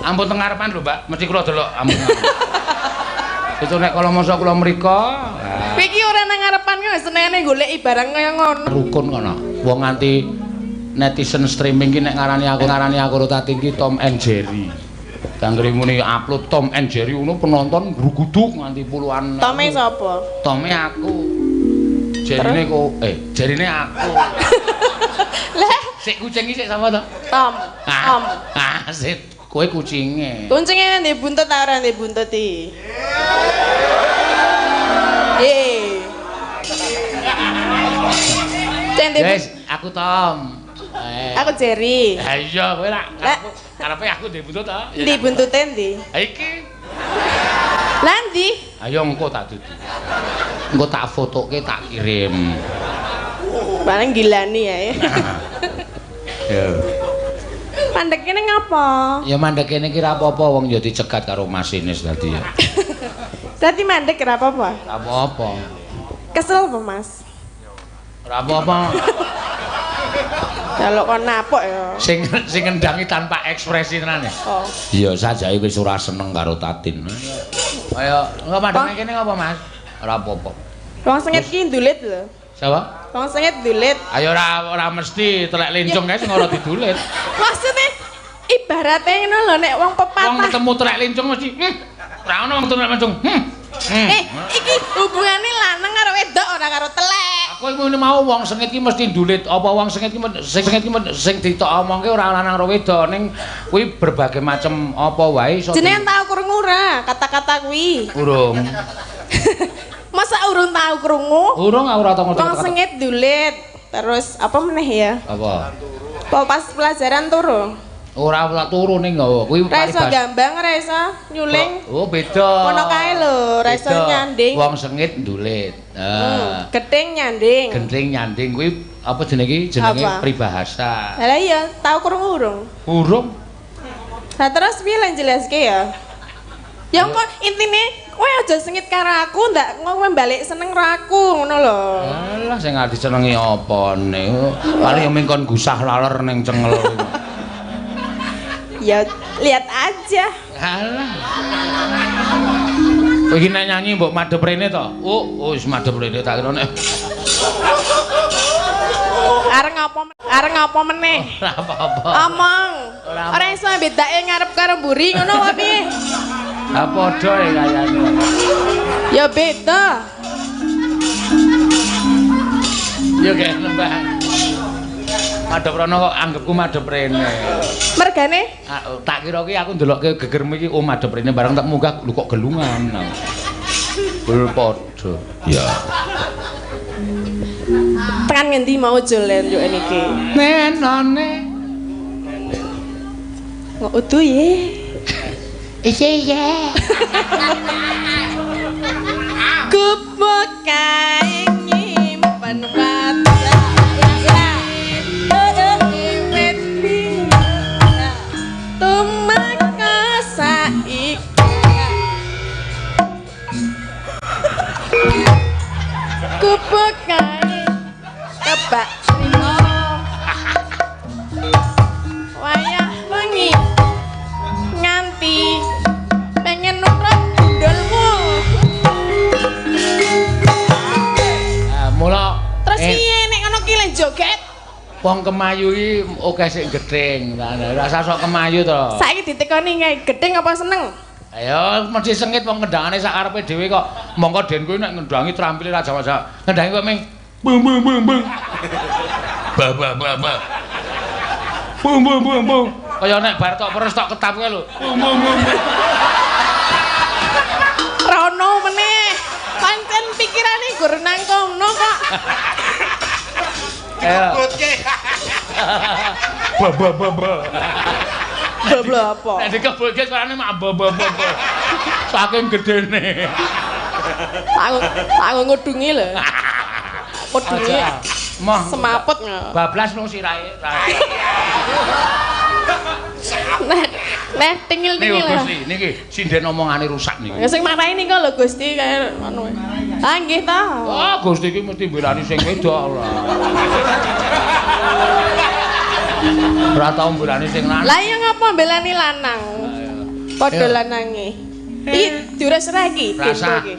Speaker 2: Ampun teng ngarepan lho Mbak, mesti kula delok ampun. Itu nek kala masa kula mriko.
Speaker 1: Kowe iki ora nang ngarepan kok senene goleki barang kaya ngono.
Speaker 2: Rukun kono. Wong nganti netizen streaming ki nek ngarani aku Rutating ki Tom and Jerry. Kanggere muni upload Tom and Jerry ngono penonton gruguduk nganti puluhan.
Speaker 1: Tome sapa?
Speaker 2: Tome aku. Jerine kok jerine aku.
Speaker 1: Lah,
Speaker 2: Sik kucing iki sik sapa to?
Speaker 1: Tom.
Speaker 2: Sik kowe kucinge.
Speaker 1: Kucinge ndek buntut ta ora ndek buntut iki?
Speaker 2: Guys, aku Tom.
Speaker 1: Aku Jerry.
Speaker 2: Ha iya kowe lak karepe aku ndek buntut ta?
Speaker 1: Ndi buntute ndi?
Speaker 2: Ha iki.
Speaker 1: Lah ndi?
Speaker 2: Ayo engko tak dudu. Engko tak fotoke tak kirim.
Speaker 1: Paling gilani ya.
Speaker 2: Ya.
Speaker 1: Mandek kene ngapa?
Speaker 2: Ya mandek kene ki ra apa-apa wong ya dicegat karo masinis dadi ya.
Speaker 1: Dadi mandek ora apa-apa.
Speaker 2: Ra apa-apa.
Speaker 1: Kesel apa, Mas?
Speaker 2: Ora apa-apa.
Speaker 1: Kalau kon napok ya.
Speaker 2: Sing ngendangi tanpa ekspresi tenan ya.
Speaker 1: Oh.
Speaker 2: Iya sajake wis ora seneng karo Tatin. Ayo, engko mandek kene ngapa, Mas? Ora apa-apa.
Speaker 1: Wong sengit ki ndulit lho.
Speaker 2: Sapa?
Speaker 1: Wong sengit ndulit.
Speaker 2: Ayo ora mesti telek lencong kae sing ora didulit.
Speaker 1: Maksudnya ibarate ngono lho nek wong pepatah.
Speaker 2: Wong ketemu telek lencong mesti ora ono wong telek lencong.
Speaker 1: Iki hubungane lanang karo wedok ora karo telek.
Speaker 2: Aku ngene mau wong sengit ki mesti ndulit. Apa wong sengit ki sing ditok omongke ora lanang karo wedok ning kuwi berbagai macam apa wae iso.
Speaker 1: Jenengan tau krungu ora kata-kata kuwi?
Speaker 2: Urung.
Speaker 1: Masa urung tau krungu?
Speaker 2: Urung aku ora tau ngerti.
Speaker 1: Wong sengit ndulit. Terus apa meneh ya?
Speaker 2: Apa?
Speaker 1: Pas pelajaran turu.
Speaker 2: Ora turu ning nggawa kuwi
Speaker 1: Ra iso gambang, ra iso nyuling.
Speaker 2: Oh, beda.
Speaker 1: Ngono kae lho, ra iso nyanding.
Speaker 2: Wong sengit ndulit.
Speaker 1: Gething nyanding.
Speaker 2: Gendring nyanding kuwi apa jenenge iki? Jenenge pribahasa.
Speaker 1: Lah iya, tau krungu urung?
Speaker 2: Urung.
Speaker 1: Lah terus piye lan jelaske ya? Ya kok intine kowe aja sengit karo aku, ndak kowe balik seneng karo aku ngono lho.
Speaker 2: Alah sing ati senengi apane? Paling mengkon gusah laler ning cengel.
Speaker 1: Ya lihat aja.
Speaker 2: Alah. Kowe iki nek nyanyi mbok madhep rene to? Oh, wis madhep rene tak kira nek.
Speaker 1: Areng apa meneh?
Speaker 2: Ora apa-apa.
Speaker 1: Omong. Ora iso bedake ngarep karo mburi ngono wae piye?
Speaker 2: Ha padha ya kayane.
Speaker 1: Ya beda.
Speaker 2: Ya kayak lembah. Madhep rono kok anggapku madhep rene.
Speaker 1: Mergane
Speaker 2: Tak kira ki aku ndelokke gegermu iki madhep rene bareng tak munggah lho kok gelungan. Bel padha. Ya.
Speaker 1: tekan ngendi mau jolen yo niki.
Speaker 2: Nenone.
Speaker 1: Kok udu ye.
Speaker 2: Iya.
Speaker 1: Kupuk kae nyimpen watu. Kupuk kae kebak rino wayah wengi nganti pengen nurut gundulmu.
Speaker 2: Mula
Speaker 1: Terus piye nek ngono ki le joget?
Speaker 2: wong kemayu iki akeh sing gedeng. Rasa sok kemayu to.
Speaker 1: Saiki ditekoni kae gedeng apa seneng?
Speaker 2: Ayo mesti sengit wong ngendhangane sak karepe dhewe kok. Mongko den kowe nek ngendhangi trampile ra jamak-jamak. Ngendhangi kok ming bung bung bung bung. Ba ba ba ba. Bung bung bung bung. Kaya nek bar tok peres tok ketap kae lho. Bung bung bung.
Speaker 1: Rono meneh. Pancen pikirane gur nang kono kok.
Speaker 2: Ayo. Ba ba ba ba.
Speaker 1: Babla apa?
Speaker 2: Nek dikebulke suarane mak ba ba ba. Saking gedene.
Speaker 1: Aku ngudungi lho. Ngudungi.
Speaker 2: Mah
Speaker 1: Semaput.
Speaker 2: bablas nang sirahe.
Speaker 1: Nah, tingil-tingil.
Speaker 2: Niki Gusti, niki sinden omongane rusak niki.
Speaker 1: Ya sing marahi nika lho Gusti kaya ngono. Ah nggih ta.
Speaker 2: Oh, Gusti iki mesti mbelani sing wedok ora. Ora tau mbelani sing lanang.
Speaker 1: Lah ya ngapa mbelani lanang? Padha lanange. Iki diures ra iki,
Speaker 2: Rasa.
Speaker 1: Denko iki.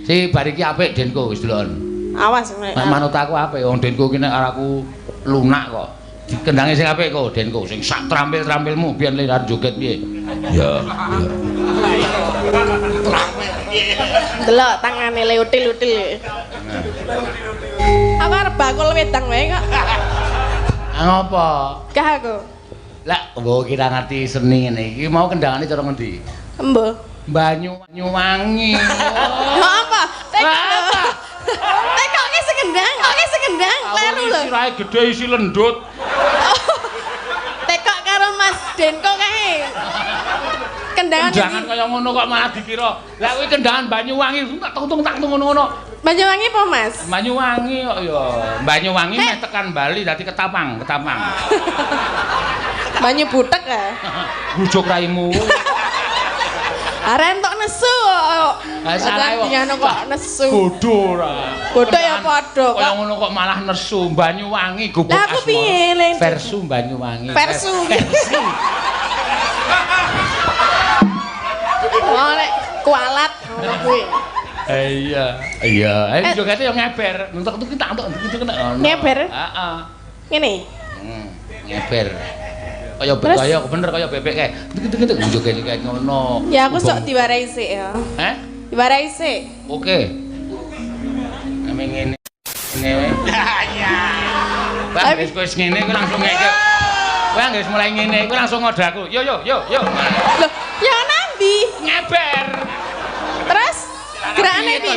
Speaker 2: Si bar iki apik Denko wis delok.
Speaker 1: Awas nek.
Speaker 2: Nek manut aku apik wong Denko ki nek aku lunak kok. Dikendange sing apik kok Denko sing sak trampil-trampilmu biyen lirar joget piye. Ya, ya.
Speaker 1: Delok tangane le util-util. Apa arep bakul wedang wae kok.
Speaker 2: Ngapa?
Speaker 1: Kah aku.
Speaker 2: Lah, mbok kira ngerti seni ngene iki mau kendangane cara ngendi?
Speaker 1: Embo.
Speaker 2: Banyuwangi.
Speaker 1: Apa? Tekok ki sekendang, kleru lho.
Speaker 2: Sirahe gedhe isi lendut.
Speaker 1: Tekok karo Mas Denko kae. Kendangan
Speaker 2: Kendangan
Speaker 1: iki.
Speaker 2: kaya ngono kok malah dikira. Lah kuwi kendangan Banyuwangi tak tung ngono-ngono.
Speaker 1: Banyuwangi apa, Mas?
Speaker 2: Banyuwangi kok ya. Banyuwangi meh tekan Bali dadi ketapang.
Speaker 1: Banyu butek ya.
Speaker 2: Bujuk raimu.
Speaker 1: Are entuk nesu kok.
Speaker 2: Salah
Speaker 1: kok nesu.
Speaker 2: Bodho ora.
Speaker 1: Bodho ya padha
Speaker 2: Kaya
Speaker 1: kok.
Speaker 2: ngono kok malah nesu Banyuwangi gubuk
Speaker 1: Lah aku piye, Len?
Speaker 2: Versu Banyuwangi.
Speaker 1: Versu. Oh nek kualat ngono kuwi.
Speaker 2: Iya. Ayo jogate yo ngeber. Entuk tak kena.
Speaker 1: Ngeber?
Speaker 2: Heeh.
Speaker 1: Ngene.
Speaker 2: Ngeber.
Speaker 1: Terus?
Speaker 2: Kaya bener kaya bebek kae. Tuk joget kayak ngono.
Speaker 1: Ya aku sok diwarai sik ya.
Speaker 2: Heh?
Speaker 1: Diwarai sik.
Speaker 2: Oke. Ame ngene. Ngene. Ya. Bang wis ngene kowe langsung ngeke. Kowe wis mulai ngene kowe langsung ngodaku. Yo.
Speaker 1: Loh, ya nanti.
Speaker 2: Ngeber.
Speaker 1: Terus gerakane piye?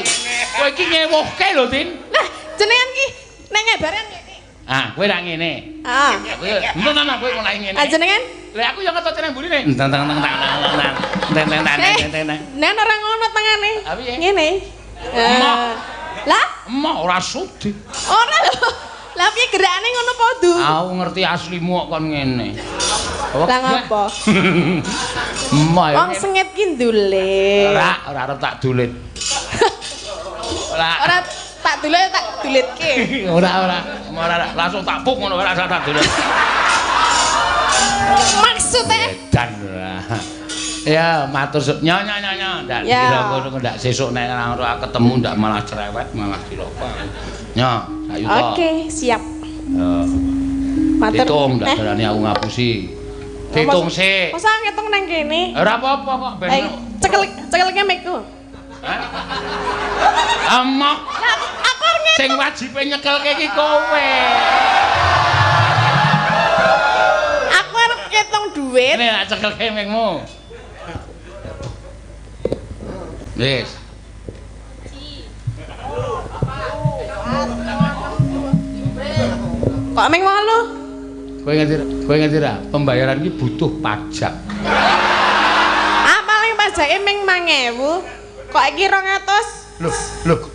Speaker 2: Kowe iki ngewohke lho, Tin.
Speaker 1: Lah, jenengan ki nek ngebaran ngene.
Speaker 2: Ah, kowe ra ngene.
Speaker 1: Ah.
Speaker 2: Kowe entuk kowe mulai ngene.
Speaker 1: Ah jenengan?
Speaker 2: Lah aku yo ngetot ceneng burine. Teng.
Speaker 1: Nek ora ngono tengane.
Speaker 2: Ah, piye?
Speaker 1: Ngene.
Speaker 2: Emah.
Speaker 1: Lah,
Speaker 2: Emah ora sudi.
Speaker 1: ora lho. Lah piye gerakane ngono padha?
Speaker 2: Aku ngerti aslimu kok kon ngene.
Speaker 1: Lah ngapa?
Speaker 2: Emah ya.
Speaker 1: Wong sengit ki ndulit.
Speaker 2: Ora arep tak dulit.
Speaker 1: Ora tak dulitke.
Speaker 2: Ora langsung tak puk ngono ora tak dulit.
Speaker 1: Maksudnya
Speaker 2: Dan ya matur nyonya. Ndak
Speaker 1: Ya.
Speaker 2: kira ngono ndak sesuk nek ora ketemu ndak malah cerewet malah diropa. Nyo, ayo to.
Speaker 1: Oke, siap. Matur.
Speaker 2: Hitung ndak darani aku ngapusi. Hitung sik.
Speaker 1: Masa ngitung nang kene?
Speaker 2: Ora apa-apa kok ben.
Speaker 1: Cekelke mikku.
Speaker 2: Amok
Speaker 1: Lah aku arep
Speaker 2: sing wajibe nyekelke iki kowe.
Speaker 1: duit.
Speaker 2: Ini tak cekel kemengmu. Wis.
Speaker 1: Kok emang malu?
Speaker 2: Kowe ngerti ra? Pembayaran iki butuh pajak.
Speaker 1: Ah paling pajak emang 5.000. Kok iki 200?
Speaker 2: Loh,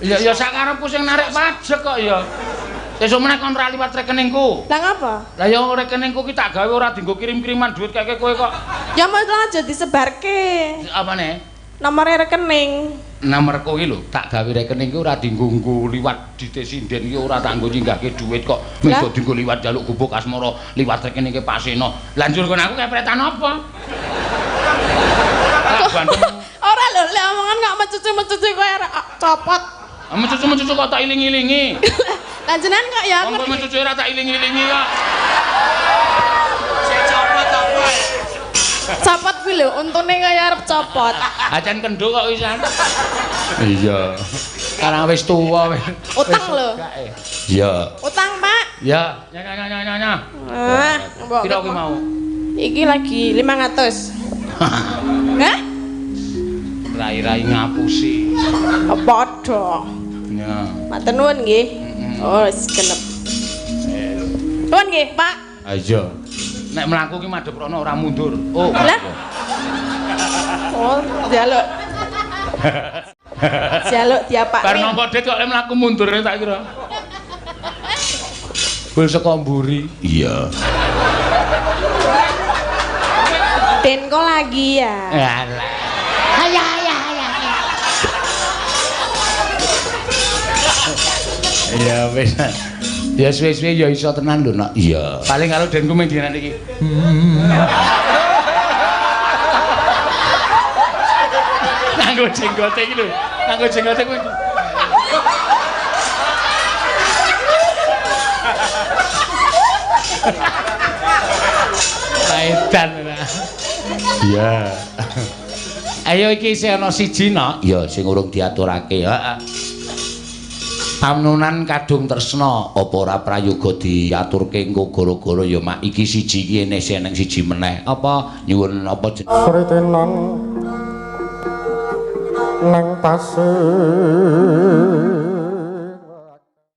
Speaker 2: ya sak karepku sing narik pajak kok ya. Sesuk meneh kon ora liwat rekeningku.
Speaker 1: Lah ngapa?
Speaker 2: Lah ya rekeningku ki tak gawe ora dienggo kirim-kiriman duit kaya kowe kok.
Speaker 1: Ya mau aja disebarke.
Speaker 2: Apane?
Speaker 1: Nomornya rekening.
Speaker 2: Nomorku iki lho, tak gawe rekening ki ora dienggo liwat dite sinden ki ora tak nggo nyinggahke duit kok. Mengko dienggo liwat jaluk gubuk asmara liwat rekening Pak Seno. Lah njur kon aku kepretan apa?
Speaker 1: Ora lho, lek omongan kok mecucu-mecucu kowe ora copot.
Speaker 2: Mecucu kok tak iling-ilingi.
Speaker 1: Lah jenengan kok ya
Speaker 2: Wong mecucu ora tak iling-ilingi kok.
Speaker 1: Copot kuwi lho, untune kaya arep copot.
Speaker 2: Acan kendho kok wisan. Iya. Karang wis tuwa wis.
Speaker 1: Utang lho.
Speaker 2: Iya.
Speaker 1: Utang, Pak.
Speaker 2: Ya, nya.
Speaker 1: Ah, mbok.
Speaker 2: Piro ki mau?
Speaker 1: Iki lagi 500. Hah?
Speaker 2: Rai-rai ngapusi.
Speaker 1: Padha.
Speaker 2: Ya.
Speaker 1: Matur nuwun nggih. Oh, wis genep. Nuwun nggih, Pak.
Speaker 2: Ayo. Nek mlaku ki madhep rono ora mundur. Oh.
Speaker 1: Lah. Oh, jaluk. Jaluk diapakne.
Speaker 2: Bar nangka det kok mlaku mundur tak kira. Bul saka mburi. Iya.
Speaker 1: Den kok lagi ya?
Speaker 2: Alah.
Speaker 5: Ayah.
Speaker 2: Iya wis. Ya suwe-suwe ya iso tenan lho, Nak. Iya. Paling karo denku mung dina iki. Nganggo jenggote iki lho. Nganggo jenggote kuwi. Kaitan. Iya. Ayo iki isih ana siji, Nak. Ya sing urung diaturake, heeh. Pamnunan kadung tresna apa ora prayoga diaturke engko gara-gara ya mak iki siji iki ene seneng siji meneh apa nyuwun apa
Speaker 3: Sritenan nang tasih